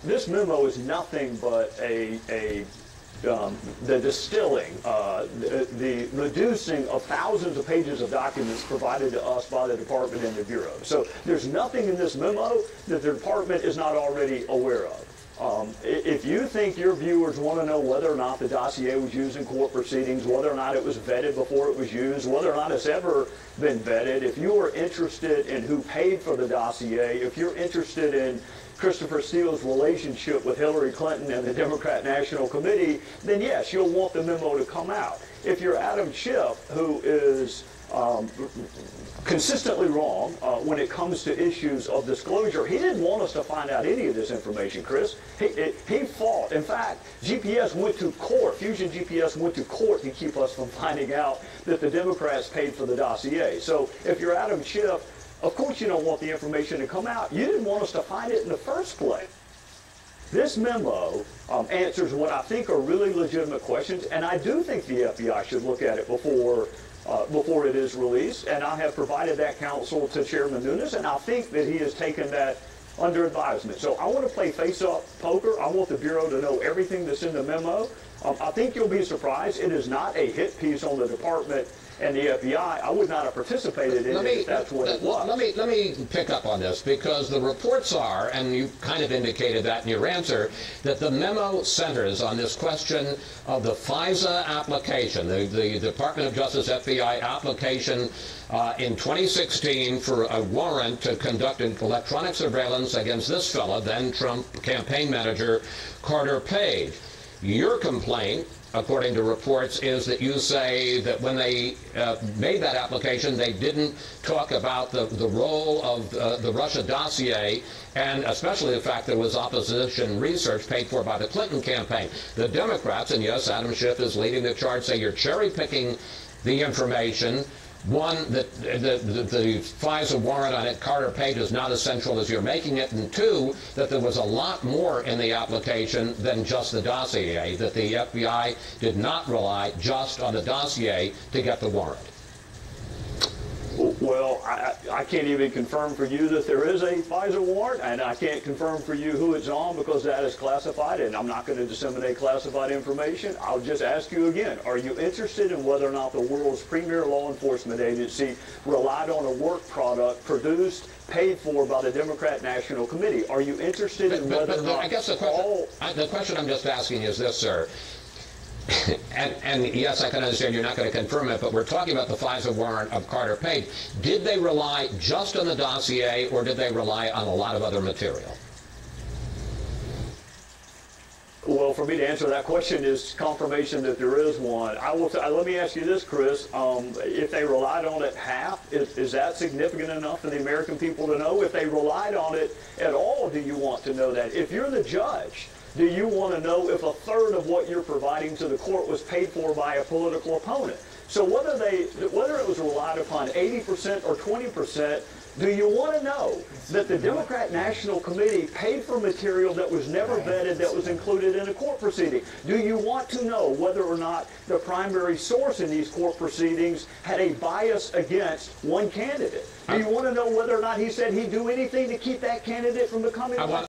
This memo is nothing but the distilling, the reducing of thousands of pages of documents provided to us by the Department and the Bureau. So there's nothing in this memo that the Department is not already aware of. If you think your viewers want to know whether or not the dossier was used in court proceedings, whether or not it was vetted before it was used, whether or not it's ever been vetted, if you are interested in who paid for the dossier, if you're interested in Christopher Steele's relationship with Hillary Clinton and the Democrat National Committee, then yes, you'll want the memo to come out. If you're Adam Schiff, who is consistently wrong when it comes to issues of disclosure, he didn't want us to find out any of this information, Chris. He fought. In fact, GPS went to court. Fusion GPS went to court to keep us from finding out that the Democrats paid for the dossier. So if you're Adam Schiff, of course you don't want the information to come out. You didn't want us to find it in the first place. This memo answers what I think are really legitimate questions, and I do think the FBI should look at it before it is released, and I have provided that counsel to Chairman Nunes, and I think that he has taken that under advisement. So I want to play face-up poker. I want the Bureau to know everything that's in the memo. I think you'll be surprised. It is not a hit piece on the Department and the FBI. I would not have participated in it if that's what it was. Let me pick up on this, because the reports are, and you kind of indicated that in your answer, that the memo centers on this question of the FISA application, the Department of Justice FBI application in 2016 for a warrant to conduct electronic surveillance against this fellow, then Trump campaign manager Carter Page. Your complaint, according to reports, is that you say that when they made that application, they didn't talk about the role of the Russia dossier, and especially the fact there was opposition research paid for by the Clinton campaign. The Democrats, and yes, Adam Schiff is leading the charge, say you're cherry-picking the information. One, that the FISA warrant on it, Carter Page, is not as central as you're making it, and two, that there was a lot more in the application than just the dossier, that the FBI did not rely just on the dossier to get the warrant. Well, I can't even confirm for you that there is a FISA warrant, and I can't confirm for you who it's on, because that is classified, and I'm not going to disseminate classified information. I'll just ask you again, are you interested in whether or not the world's premier law enforcement agency relied on a work product produced, paid for by the Democrat National Committee? Are you interested in whether or not... I guess the question I'm just asking is this, sir. And yes, I can understand you're not going to confirm it, but we're talking about the FISA warrant of Carter Page. Did they rely just on the dossier, or did they rely on a lot of other material? Well, for me to answer that question is confirmation that there is one. Let me ask you this, Chris. If they relied on it half, is that significant enough for the American people to know? If they relied on it at all, do you want to know that? If you're the judge, do you want to know if a third of what you're providing to the court was paid for by a political opponent? So whether it was relied upon 80% or 20%, do you want to know that the Democrat National Committee paid for material that was never vetted, that was included in a court proceeding? Do you want to know whether or not the primary source in these court proceedings had a bias against one candidate? Do you want to know whether or not he said he'd do anything to keep that candidate from becoming